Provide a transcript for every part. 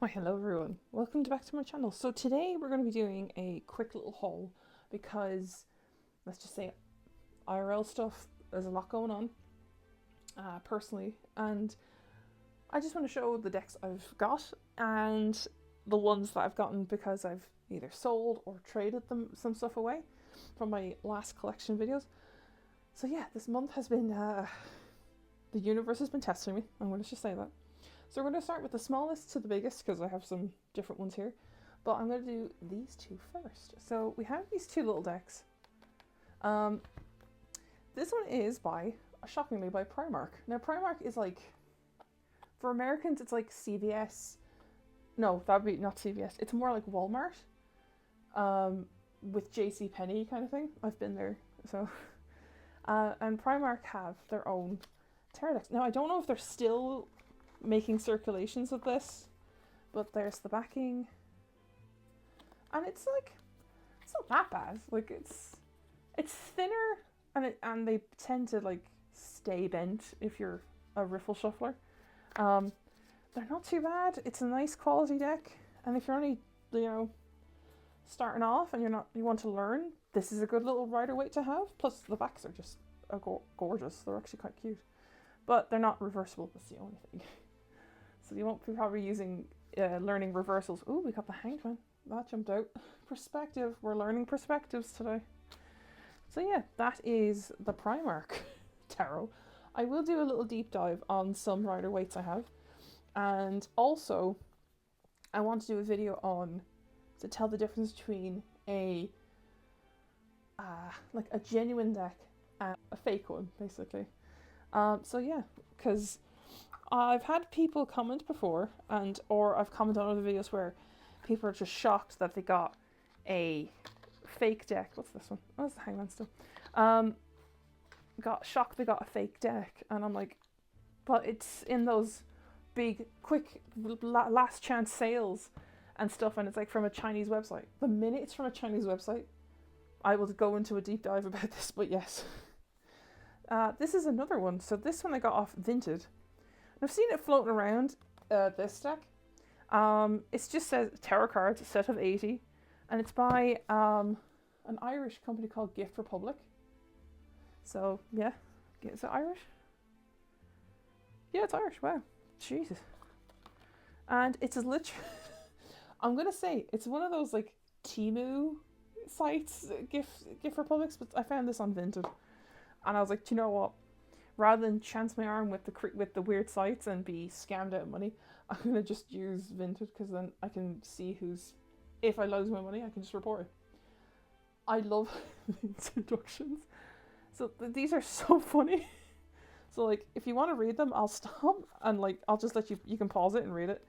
Why, hello everyone. Welcome back to my channel. So today we're going to be doing a quick little haul because, let's just say, IRL stuff, there's a lot going on personally, and I just want to show the decks I've got and the ones that I've gotten because I've either sold or traded some stuff away from my last collection videos. So yeah, this month has been, the universe has been testing me, I'm going to just say that. So we're going to start with the smallest to the biggest because I have some different ones here. But I'm going to do these two first. So we have these two little decks. This one is shockingly, by Primark. Now Primark is like, for Americans it's like CVS. No, that would be not CVS. It's more like Walmart. With JCPenney kind of thing. I've been there. So, and Primark have their own tarot decks. Now I don't know if they're still making circulations of this, but there's the backing, and it's not that bad. Like it's thinner, and they tend to like stay bent if you're a riffle shuffler. They're not too bad. It's a nice quality deck, and if you're only starting off and you want to learn, this is a good little rider weight to have. Plus the backs are just gorgeous. They're actually quite cute, but they're not reversible. That's the only thing. So you won't be probably using learning reversals. Ooh, we got the Hanged Man. That jumped out. Perspective. We're learning perspectives today. So yeah, that is the Primark tarot. I will do a little deep dive on some rider weights I have. And also, I want to do a video to tell the difference between a genuine deck and a fake one, basically. So yeah, because I've had people comment before, or I've commented on other videos where people are just shocked that they got a fake deck. What's this one? Oh, it's the Hangman still. Got shocked they got a fake deck, and I'm like, but it's in those big, quick, last chance sales and stuff, and it's like from a Chinese website. The minute it's from a Chinese website, I will go into a deep dive about this, but yes. This is another one. So this one I got off Vinted. I've seen it floating around, this deck. It just says tarot cards, a set of 80, and it's by an Irish company called Gift Republic. So yeah, is it Irish? Yeah, it's Irish. Wow, Jesus. And it's literally, I'm gonna say it's one of those like Temu sites, Gift Republics, but I found this on Vinted, and I was like, do you know what? Rather than chance my arm with the weird sites and be scammed out of money, I'm gonna just use Vinted, because then I can see if I lose my money, I can just report it. I love introductions. So these are so funny. So like, if you want to read them, I'll stop and like I'll just let you can pause it and read it.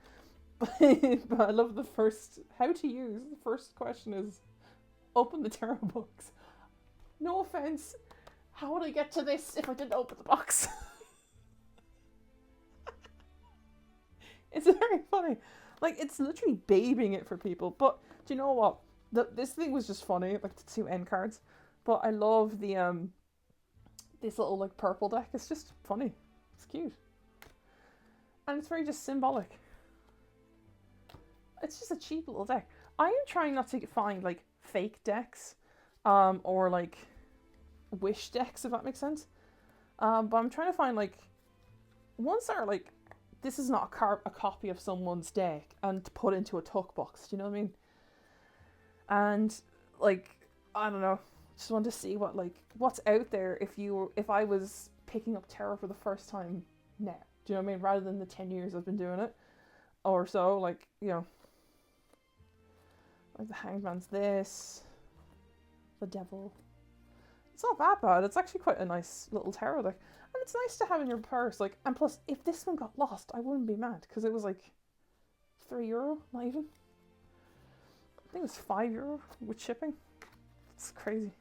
But I love the first how to use. The first question is, open the tarot box. No offense. How would I get to this if I didn't open the box? It's very funny. Like, it's literally babying it for people. But do you know what? This thing was just funny, like the two end cards. But I love the this little like purple deck. It's just funny. It's cute. And it's very just symbolic. It's just a cheap little deck. I am trying not to find like fake decks, or like wish decks, if that makes sense. But I'm trying to find like ones that are like, this is not a copy of someone's deck and put into a tuck box. Do you know what I mean? And like, I don't know. Just want to see what's out there if I was picking up tarot for the first time now. Do you know what I mean? Rather than the 10 years I've been doing it or so, like, like the Hanged Man's this, the Devil. It's not that bad. It's actually quite a nice little tarot deck. And it's nice to have in your purse. Like, and plus, if this one got lost, I wouldn't be mad, because it was like €3, not even. I think it was €5 with shipping. It's crazy.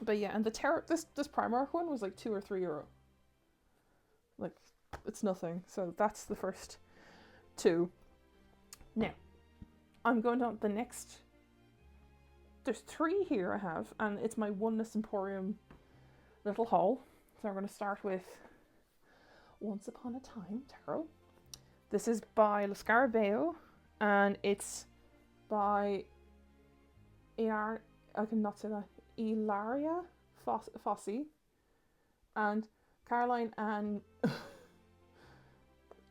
But yeah, and the tarot, this Primark one was like €2 or €3. Like, it's nothing. So that's the first two. Now, I'm going on the next. There's 3 here I have, and it's my Oneness Emporium little haul. So I'm going to start with Once Upon a Time tarot. This is by Le Scarabeo, and it's by I cannot say that. Ilaria Fossi and Caroline and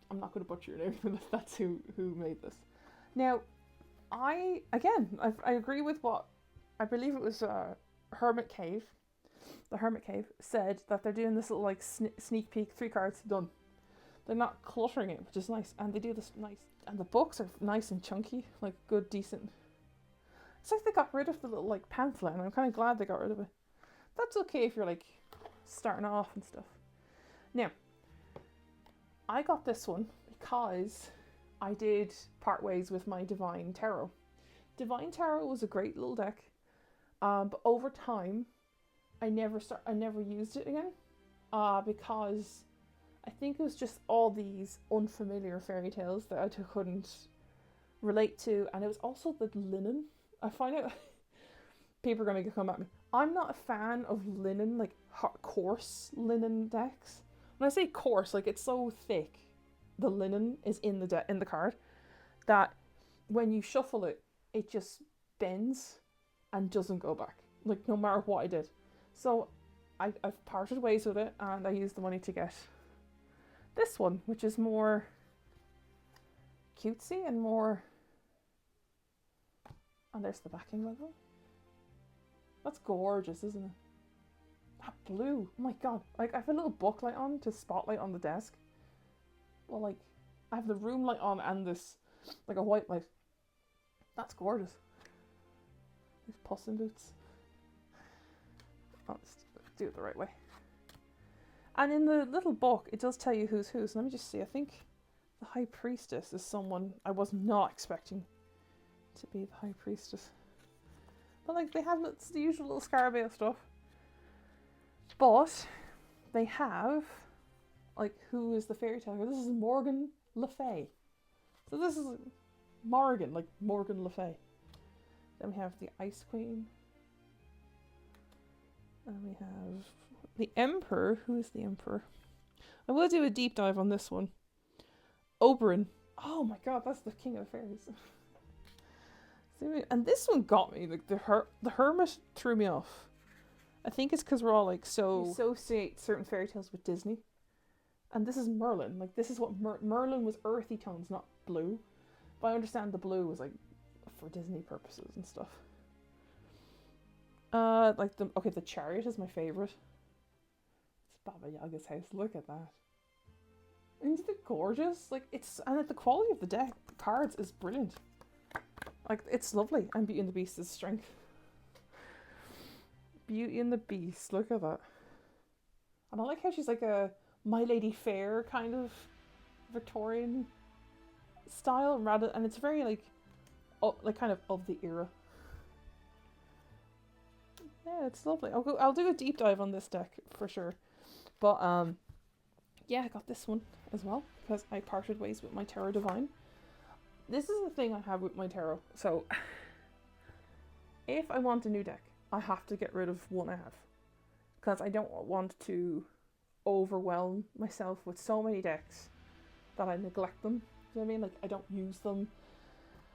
I'm not going to butcher your name, but that's who made this. Now, I agree with what I believe it was Hermit Cave. The Hermit Cave said that they're doing this little like sneak peek, 3 cards done. They're not cluttering it, which is nice, and they do this nice. And the books are nice and chunky, like good, decent. It's like they got rid of the little like pamphlet, and I'm kind of glad they got rid of it. That's okay if you're like starting off and stuff. Now, I got this one because I did part ways with my Divine Tarot. Divine Tarot was a great little deck, but over time, I never used it again, because I think it was just all these unfamiliar fairy tales that I couldn't relate to, and it was also the linen. I find out people are going to come at me. I'm not a fan of linen, like coarse linen decks. When I say coarse, like it's so thick, the linen is in the card, that when you shuffle it, it just bends and doesn't go back. Like no matter what I did. So I've parted ways with it, and I used the money to get this one, which is more cutesy and more. And there's the backing logo. That's gorgeous, isn't it? That blue, oh my god. Like I have a little booklight on to spotlight on the desk. Well, like I have the room light on and this, like a white light. That's gorgeous. These Puss in Boots. Oh, let's do it the right way. And in the little book, it does tell you who's who. So let me just see. I think the High Priestess is someone I was not expecting to be the High Priestess. But like they have the usual little Scarabeo stuff. But they have like who is the fairy tale? This is Morgan Le Fay. So this is Morgan, like Morgan Le Fay. Then we have the Ice Queen. And we have the Emperor. Who is the Emperor? I will do a deep dive on this one. Oberyn. Oh my god, that's the King of the Fairies. And this one got me. Like the Hermit threw me off. I think it's because we're all like so associate certain fairy tales with Disney. And this is Merlin. Like this is what Merlin was earthy tones, not blue. But I understand the blue was like for Disney purposes and stuff. Like the Chariot is my favorite. It's Baba Yaga's house. Look at that. Isn't it gorgeous? Like and the quality of the deck, the cards is brilliant. Like it's lovely. And Beauty and the Beast is strength. Beauty and the Beast. Look at that. And I like how she's like a My Lady Fair kind of Victorian style, and it's very like kind of the era. Yeah, it's lovely. I'll do a deep dive on this deck for sure. But yeah, I got this one as well because I parted ways with my Tarot Divine. This is the thing I have with my tarot. So if I want a new deck, I have to get rid of one I have because I don't want to overwhelm myself with so many decks that I neglect them. Do you know what I mean? Like I don't use them.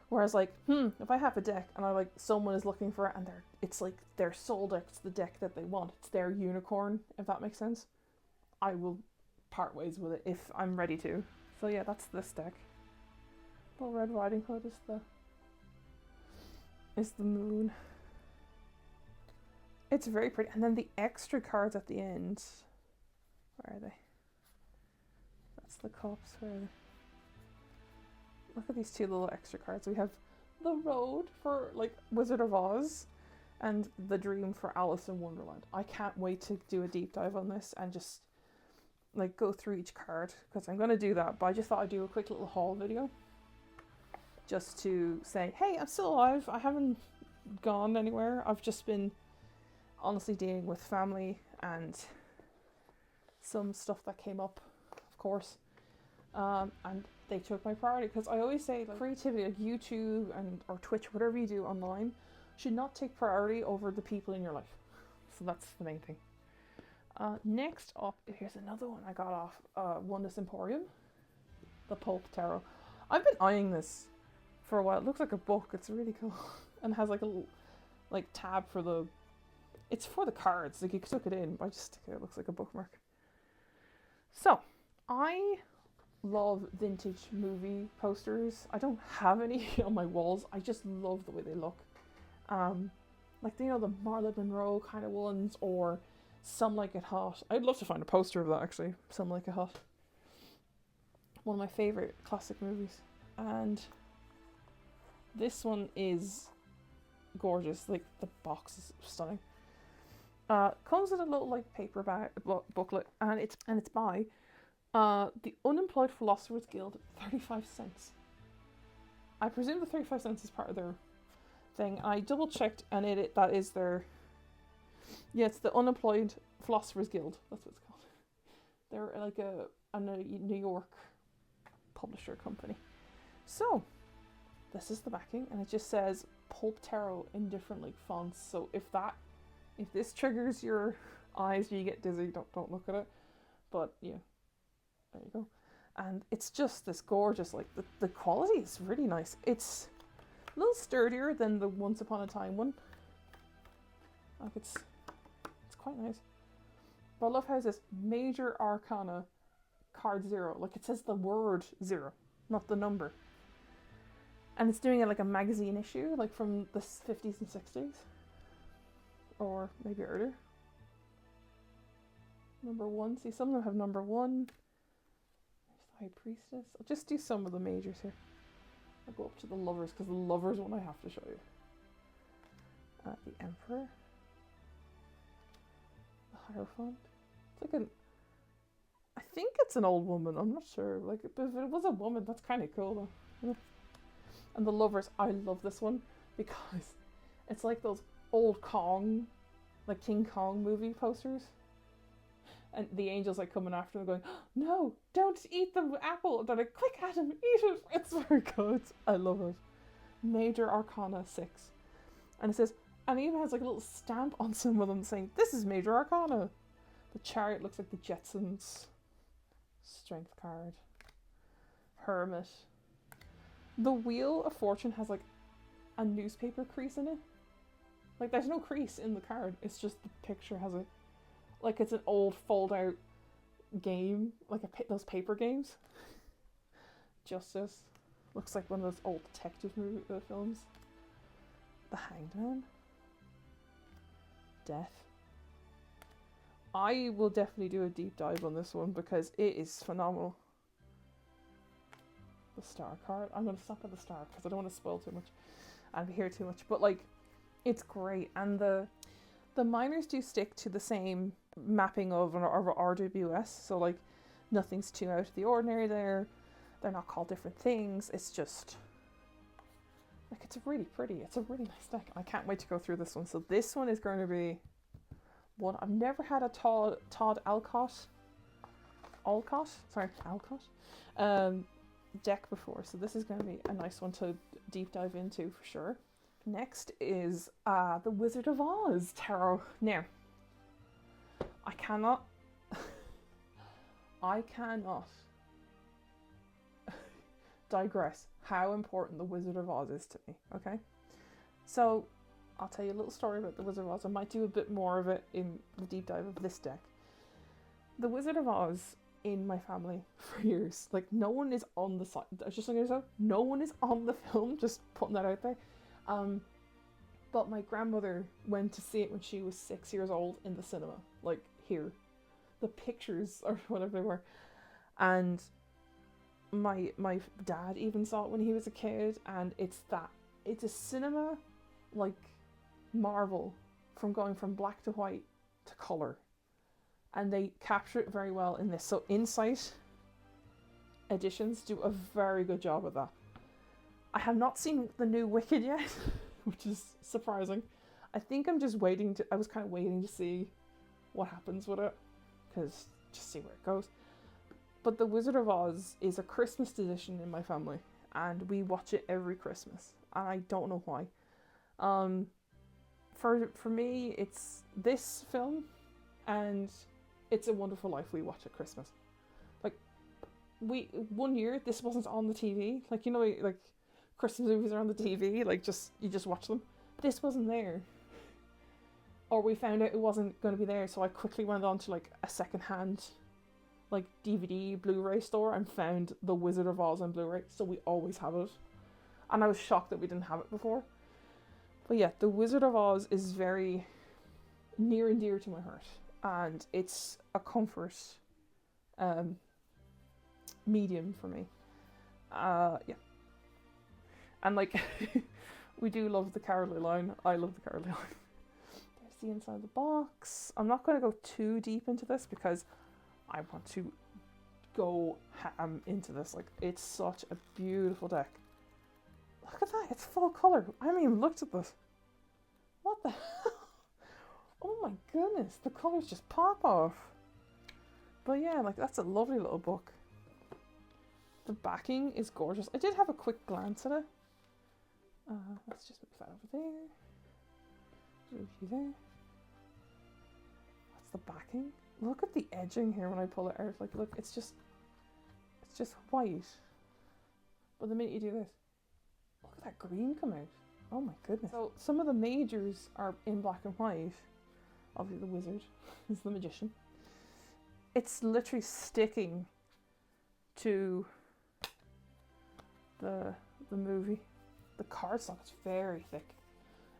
Whereas like, if I have a deck and someone is looking for it and it's like their soul deck, it's the deck that they want, it's their unicorn, if that makes sense, I will part ways with it if I'm ready to. So yeah, that's this deck. Little Red Riding Hood is the moon. It's very pretty. And then the extra cards at the end, where are they? That's the cups. Where are they? Look at these two little extra cards. We have the Road for like Wizard of Oz and the Dream for Alice in Wonderland. I can't wait to do a deep dive on this and just like go through each card because I'm going to do that. But I just thought I'd do a quick little haul video just to say, hey, I'm still alive. I haven't gone anywhere. I've just been honestly dealing with family and some stuff that came up, of course. And they took my priority because I always say like creativity, like YouTube or Twitch, whatever you do online, should not take priority over the people in your life. So that's the main thing. Next up, here's another one I got off Oneness Emporium. The Pulp Tarot. I've been eyeing this for a while. It looks like a book. It's really cool. And has like a little like tab for the... It's for the cards. Like you took it in. I just stick it. It looks like a bookmark. So, I love vintage movie posters. I don't have any on my walls. I just love the way they look. Like, you know, the Marilyn Monroe kind of ones, or Some Like It Hot. I'd love to find a poster of that, actually. Some Like It Hot. One of my favourite classic movies. And this one is gorgeous. Like, the box is stunning. Comes with a little, like, paperback booklet, and it's by the Unemployed Philosophers Guild, 35 cents. I presume the 35 cents is part of their thing. I double checked, and that is their... Yeah, it's the Unemployed Philosophers Guild. That's what it's called. They're like a New York publisher company. So, this is the backing, and it just says Pulp Tarot in different like fonts. So if this triggers your eyes, you get dizzy, don't look at it. But yeah, there you go. And it's just this gorgeous, like the quality is really nice. It's a little sturdier than the Once Upon a Time one. Like it's quite nice. But I love how it says Major Arcana card 0. Like it says the word 0, not the number. And it's doing it like a magazine issue, like from the 50s and 60s. Or maybe earlier. Number 1. See, some of them have number 1. High Priestess. I'll just do some of the majors here. I'll go up to the Lovers, because the Lovers one I have to show you. The Emperor. The Hierophant. It's like I think it's an old woman, I'm not sure. Like, but if it was a woman, that's kind of cool though. And the Lovers, I love this one, because it's like those old Kong, like King Kong movie posters. And the angels like coming after them going, oh, no, don't eat the apple. And they're like, quick Adam, eat it. It's very good. I love it. Major Arcana 6. And it says, and it even has like a little stamp on some of them saying, this is Major Arcana. The Chariot looks like the Jetsons. Strength card. Hermit. The Wheel of Fortune has like a newspaper crease in it. Like there's no crease in the card. It's just the picture has a... Like it's an old fold-out game, like those paper games. Justice looks like one of those old detective films. The Hanged Man. Death. I will definitely do a deep dive on this one because it is phenomenal. The Star card. I'm going to stop at the Star because I don't want to spoil too much and hear too much. But like, it's great, and the minors do stick to the same mapping of an RWS, so like nothing's too out of the ordinary there. They're not called different things. It's just like, it's really pretty. It's a really nice deck. I can't wait to go through this one. So this one is going to be one. I've never had a Todd Alcott deck before, so this is going to be a nice one to deep dive into for sure. Next is the Wizard of Oz tarot. Now, I cannot digress how important the Wizard of Oz is to me, okay? So, I'll tell you a little story about the Wizard of Oz. I might do a bit more of it in the deep dive of this deck. The Wizard of Oz in my family for years, like no one is on the side. I was just going to say, no one is on the film, just putting that out there. But my grandmother went to see it when she was 6 years old in the cinema, like here. The pictures or whatever they were. And my dad even saw it when he was a kid, and it's a cinema like marvel from going from black to white to colour. And they capture it very well in this. So Insight editions do a very good job of that. I have not seen the new Wicked yet, which is surprising. I think I'm just I was kind of waiting to see what happens with it, because just see where it goes. But the Wizard of Oz is a Christmas edition in my family, and we watch it every Christmas, and I don't know why. For me, it's this film, and It's a Wonderful Life we watch at Christmas. Like, one year this wasn't on the TV. Like, you know, like Christmas movies are on the TV, like you just watch them. This wasn't there. Or we found out it wasn't going to be there, so I quickly went on to like a second-hand like DVD Blu-ray store and found The Wizard of Oz on Blu-ray, so we always have it. And I was shocked that we didn't have it before. But yeah, The Wizard of Oz is very near and dear to my heart, and it's a comfort medium for me. Yeah. And like we do love the Carolee line. I love the Carolee line. There's the inside of the box. I'm not going to go too deep into this because I want to go ham into this. Like, it's such a beautiful deck. Look at that, it's full colour. I haven't even looked at this. What the hell? Oh my goodness, the colours just pop off. But yeah, like, that's a lovely little book. The backing is gorgeous. I did have a quick glance at it. Let's just move that over there. Move you there. What's the backing? Look at the edging here when I pull it out. Like, look, it's just white. But the minute you do this, look at that green come out. Oh my goodness. So some of the majors are in black and white. Obviously the wizard is the magician. It's literally sticking to the movie. The cardstock is very thick.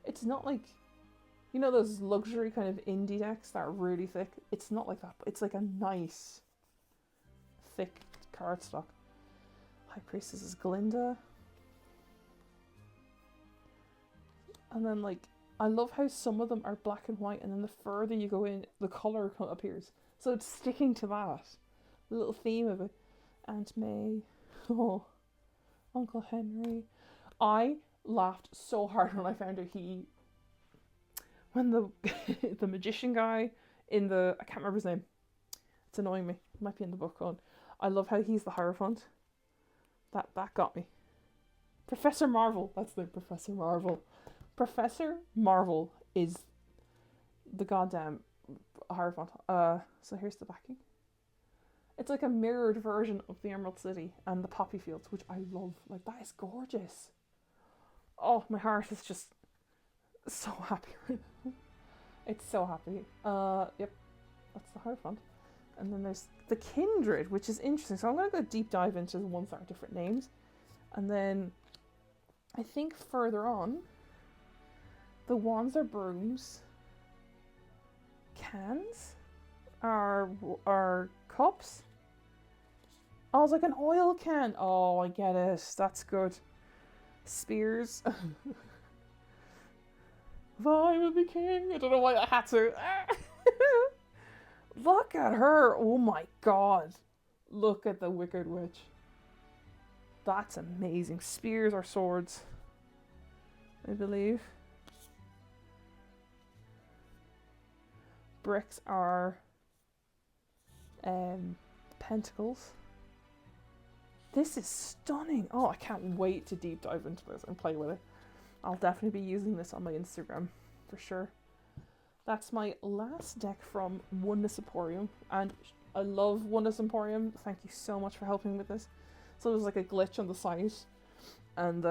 It's not like, you know, those luxury kind of indie decks that are really thick. It's not like that, but it's like a nice thick cardstock. High Priestess is Glinda. And then, like, I love how some of them are black and white, and then the further you go in, the colour appears. So it's sticking to that. The little theme of it. Aunt May. Oh, Uncle Henry. I laughed so hard when I found out when the the magician guy in the, I can't remember his name. It's annoying me. It might be in the book on. I love how he's the Hierophant. That got me. Professor Marvel. That's the Professor Marvel. Professor Marvel is the goddamn Hierophant. So here's the backing. It's like a mirrored version of the Emerald City and the Poppy Fields, which I love. Like, that is gorgeous. Oh, my heart is just so happy right now. It's so happy. Yep, that's the Hierophant. And then there's the Kindred, which is interesting. So I'm going to go deep dive into the ones that are different names. And then I think further on, the wands are brooms. Cans are cups. Oh, it's like an oil can. Oh, I get it. That's good. Spears. If I were the king. I don't know why I had to. Look at her. Oh my god. Look at the Wicked Witch. That's amazing. Spears are swords, I believe. Bricks are pentacles. This is stunning. Oh, I can't wait to deep dive into this and play with it. I'll definitely be using this on my Instagram for sure. That's my last deck from Oneness Emporium, and I love Oneness Emporium. Thank you so much for helping with this. So there's like a glitch on the site, and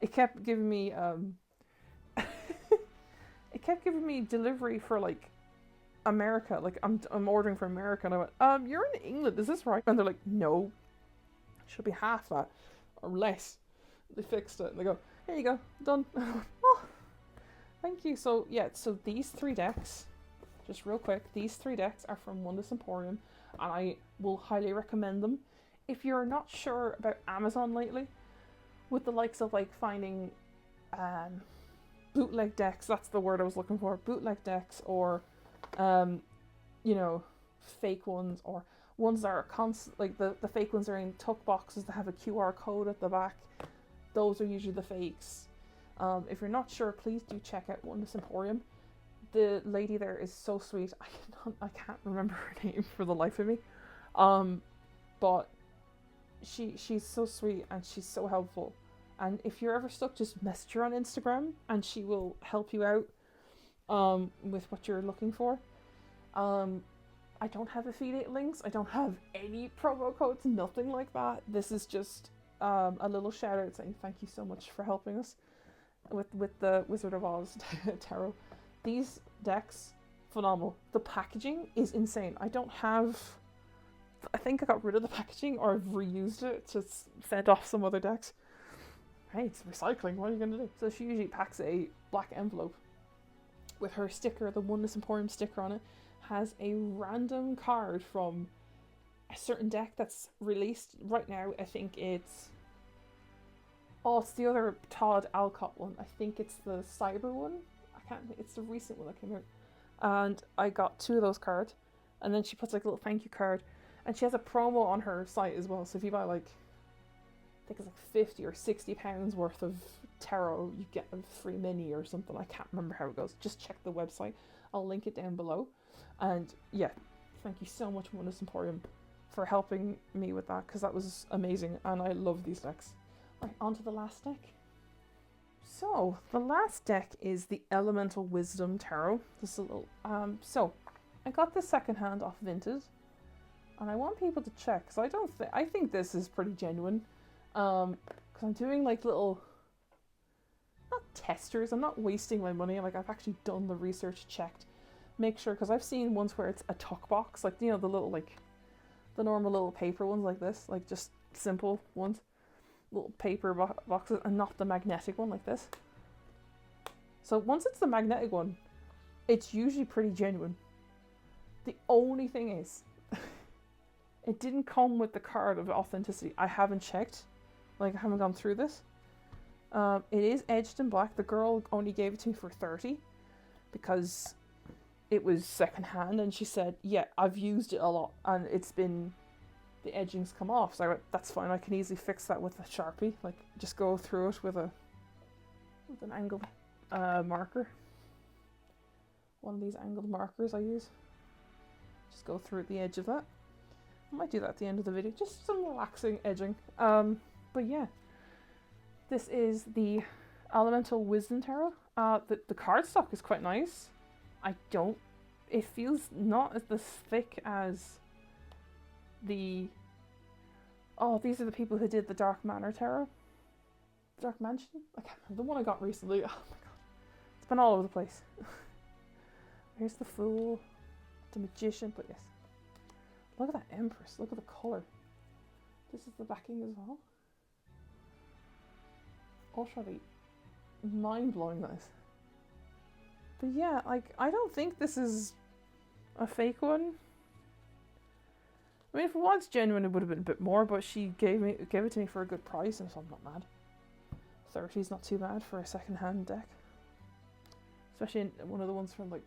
it kept giving me it kept giving me delivery for like America. Like, I'm ordering for America, and I went, you're in England, is this right? And they're like, no, it should be half that or less. They fixed it and they go, here you go, done. Oh, thank you. So yeah, so these 3 decks, just real quick, these 3 decks are from Oneness Emporium, and I will highly recommend them. If you're not sure about Amazon lately, with the likes of like finding bootleg decks, that's the word I was looking for, bootleg decks, or you know, fake ones, or ones that are like the fake ones are in tuck boxes that have a QR code at the back. Those are usually the fakes. If you're not sure, please do check out Oneness Emporium. The lady there is so sweet. I can't remember her name for the life of me. But she's so sweet and she's so helpful. And if you're ever stuck, just message her on Instagram and she will help you out with what you're looking for. I don't have affiliate links. I don't have any promo codes, nothing like that. This is just a little shout out saying thank you so much for helping us with the Wizard of Oz tarot. These decks, phenomenal. The packaging is insane. I think I got rid of the packaging, or I've reused it to send off some other decks. Hey, it's recycling. What are you going to do? So she usually packs a black envelope with her sticker, the Oneness Emporium sticker on it, has a random card from a certain deck that's released right now. I think it's the other Todd Alcott one. I think it's the Cyber one. It's the recent one that came out. And I got 2 of those cards. And then she puts like a little thank you card. And she has a promo on her site as well. So if you buy like, I think it's like 50 or 60 pounds worth of tarot, you get a free mini or something. I can't remember how it goes. Just check the website. I'll link it down below. And yeah, thank you so much, Oneness Emporium, for helping me with that, because that was amazing and I love these decks. Right, on to the last deck. So the last deck is the Elemental Wisdom Tarot. This is a little so I got this secondhand off Vinted, and I want people to check, because I think this is pretty genuine. Because I'm doing like little, not testers, I'm not wasting my money, like I've actually done the research, checked, make sure, because I've seen ones where it's a tuck box, like, you know, the little, like, the normal little paper ones like this, like just simple ones, little paper boxes, and not the magnetic one like this. So once it's the magnetic one, it's usually pretty genuine. The only thing is, it didn't come with the card of authenticity. I haven't checked, like I haven't gone through this. It is edged in black. The girl only gave it to me for 30 because it was secondhand, and she said, yeah, I've used it a lot and the edging's come off. So I went, that's fine, I can easily fix that with a Sharpie. Like, just go through it with an angled marker. One of these angled markers I use. Just go through the edge of that. I might do that at the end of the video, just some relaxing edging. But yeah, this is the Elemental Wisdom Tarot. The cardstock is quite nice. It feels not as thick as the, these are the people who did the Dark Manor Tarot. Dark Mansion? I can't remember, the one I got recently. Oh my god. It's been all over the place. Here's the Fool, the Magician, but yes. Look at that Empress, look at the colour. This is the backing as well. Ultra mind-blowing, that is. But yeah, like, I don't think this is a fake one. I mean, if it was genuine, it would have been a bit more, but she gave it to me for a good price, and so I'm not mad. 30 is not too bad for a second-hand deck. Especially in one of the ones from, like,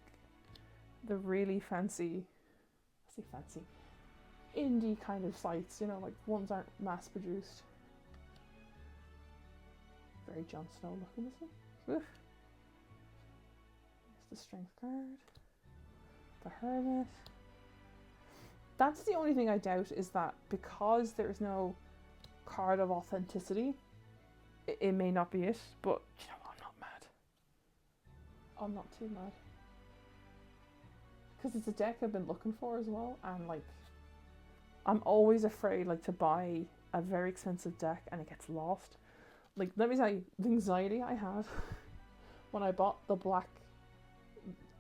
the really fancy, indie kind of sites, you know, like ones aren't mass-produced. Very Jon Snow looking, isn't it? Oof. The Strength card, the Hermit. That's the only thing I doubt, is that because there is no card of authenticity, it may not be it, but you know, I'm not mad. I'm not too mad. Because it's a deck I've been looking for as well, and like, I'm always afraid like to buy a very expensive deck and it gets lost. Like, let me tell you, the anxiety I had when I bought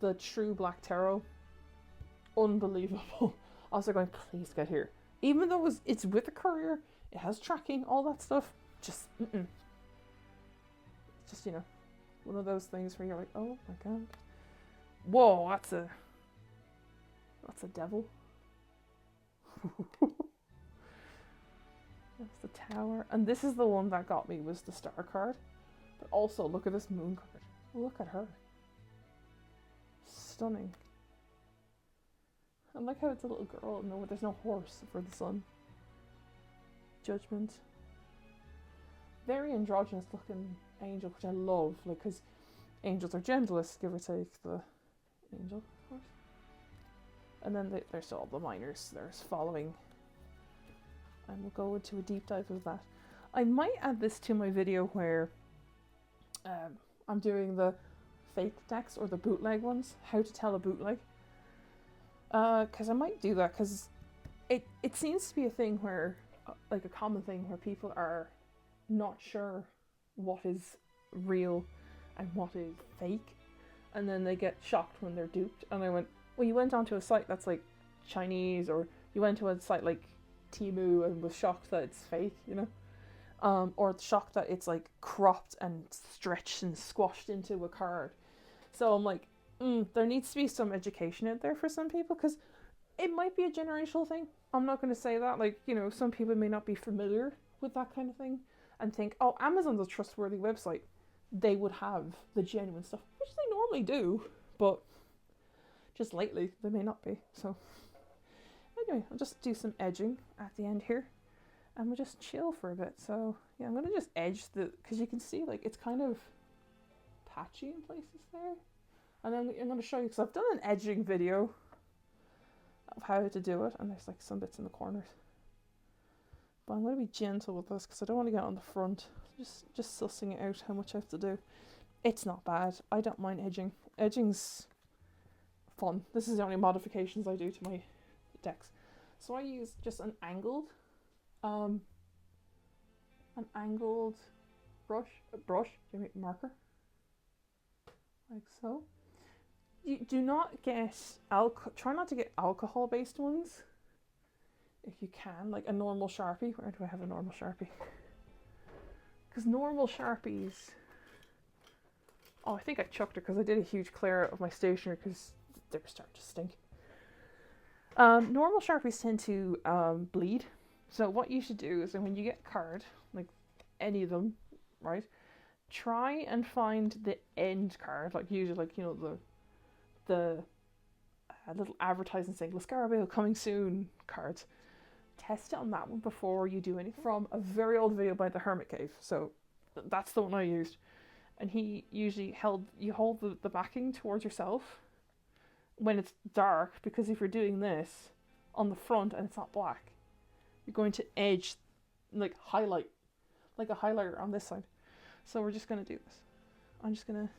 the true black tarot, unbelievable. I was like going, please get here. Even though it's with a courier, it has tracking, all that stuff, just, It's just, you know, one of those things where you're like, oh my god. Whoa, that's a devil. That's the Tower. And this is the one that got me, was the Star card. But also, look at this Moon card. Look at her. Stunning. I like how it's a little girl. No, there's no horse for the sun. Judgment. Very androgynous looking angel, which I love. Like, because angels are gentlest, give or take the angel, of course. And then there's still all the minors. There's following. And we'll go into a deep dive of that. I might add this to my video where I'm doing the fake decks or the bootleg ones. How to tell a bootleg. Because I might do that, because it seems to be a thing where, like a common thing where people are not sure what is real and what is fake, and then they get shocked when they're duped. And I went, well, you went onto a site that's like Chinese, or you went to a site like Temu and was shocked that it's fake, you know, or shocked that it's like cropped and stretched and squashed into a card. So I'm like, there needs to be some education out there for some people, because it might be a generational thing. I'm not going to say that. Like, you know, some people may not be familiar with that kind of thing and think, oh, Amazon's a trustworthy website. They would have the genuine stuff, which they normally do, but just lately they may not be. So anyway, I'll just do some edging at the end here, and we'll just chill for a bit. So yeah, I'm going to just edge because you can see like it's kind of patchy in places there. And then I'm going to show you, because I've done an edging video of how to do it, and there's like some bits in the corners. But I'm going to be gentle with this because I don't want to get on the front. Just sussing it out how much I have to do. It's not bad. I don't mind edging. Edging's fun. This is the only modifications I do to my decks. So I use just an angled brush, marker, like so. You do not get try not to get alcohol based ones if you can, like a normal Sharpie. Where do I have a normal Sharpie? Because normal Sharpies, oh, I think I chucked it because I did a huge clear out of my stationery because they were starting to stink. Normal Sharpies tend to bleed. So what you should do is, when you get a card, like any of them, right, try and find the end card, like usually like, you know, the little advertising saying Lascarabeo coming soon cards. Test it on that one before you do anything. From a very old video by the Hermit Cave, so that's the one I used. And he usually hold the backing towards yourself when it's dark, because if you're doing this on the front and it's not black, you're going to edge, like highlight, like a highlighter on this side. So we're just going to do this. I'm just going to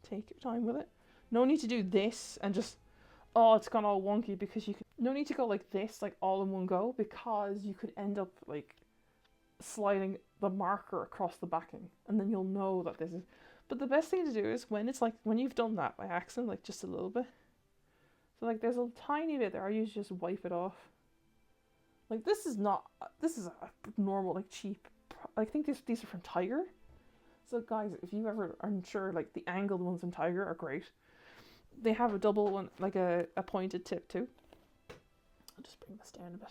take your time with it. No need to do this and just, oh, it's gone all wonky, because you could, no need to go like this, like all in one go, because you could end up like sliding the marker across the backing, and then you'll know that this is. But the best thing to do is when it's like, when you've done that by accident, like just a little bit. So like there's a tiny bit there, I usually just wipe it off. Like this is a normal, like cheap, I think these are from Tiger. So guys, if you ever are unsure, like the angled ones in Tiger are great. They have a double one, like a pointed tip too. I'll just bring this down a bit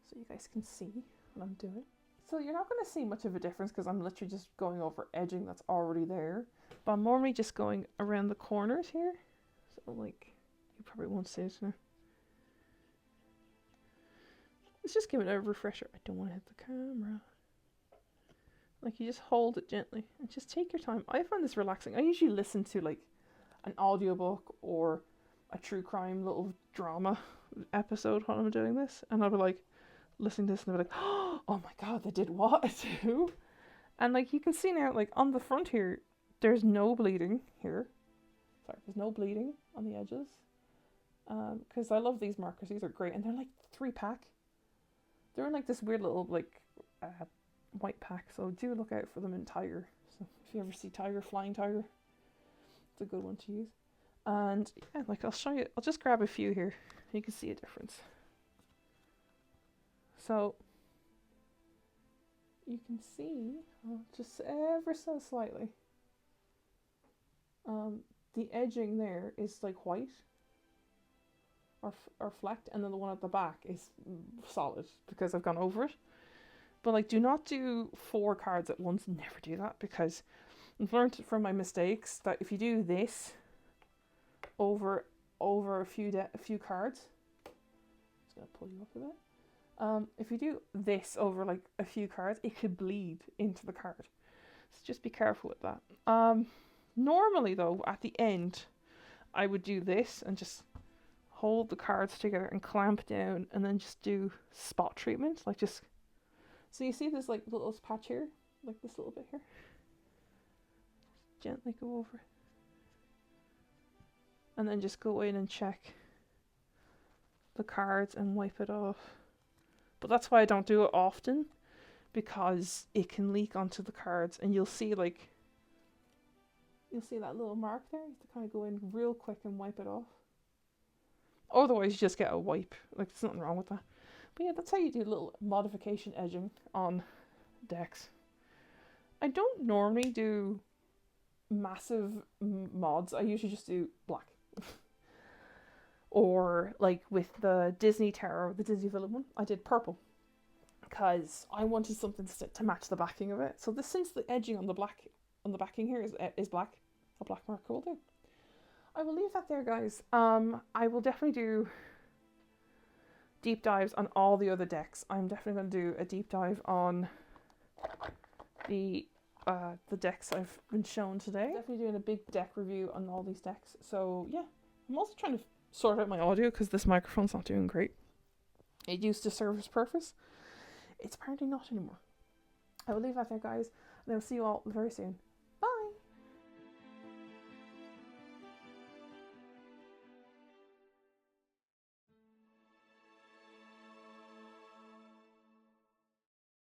so you guys can see what I'm doing. So you're not going to see much of a difference because I'm literally just going over edging that's already there. But I'm normally just going around the corners here. So like, you probably won't see it now. Let's just give it a refresher. I don't want to hit the camera. Like, you just hold it gently and just take your time. I find this relaxing. I usually listen to like an audiobook or a true crime little drama episode while I'm doing this. And I'll be like, listening to this and I'll be like, oh my god, they did what too? And like, you can see now, like on the front here, there's no bleeding here. Sorry, there's no bleeding on the edges. Because I love these markers. These are great. And they're like 3-pack. They're in like this weird little like white pack. So do look out for them in Tiger. So if you ever see Tiger, Flying Tiger, it's a good one to use. And yeah, like I'll show you. I'll just grab a few here. You can see a difference. So you can see, just ever so slightly, the edging there is like white or flecked, and then the one at the back is solid because I've gone over it. But like, do not do 4 cards at once. Never do that, because I've learned from my mistakes that if you do this over a few cards, I'm just gonna pull you up a bit. If you do this over like a few cards, it could bleed into the card. So just be careful with that. Normally though, at the end, I would do this and just hold the cards together and clamp down, and then just do spot treatment. Like just, so you see this like little patch here, like this little bit here. Just gently go over it. and then just go in and check the cards and wipe it off. But that's why I don't do it often, because it can leak onto the cards, and you'll see that little mark there. You have to kind of go in real quick and wipe it off. Otherwise, you just get a wipe. Like, there's nothing wrong with that. But yeah, that's how you do little modification edging on decks. I don't normally do massive mods. I usually just do black. Or like with the Disney Tower, the Disney Villain one, I did purple, because I wanted something to match the backing of it. So since the edging on the backing here is black, a black marker will do. I will leave that there, guys. I will definitely do deep dives on all the other decks. I'm definitely going to do a deep dive on the decks I've been shown today. Definitely doing a big deck review on all these decks. So yeah, I'm also trying to sort out my audio because this microphone's not doing great. It used to serve its purpose. It's apparently not anymore. I will leave that there, guys, and I will see you all very soon.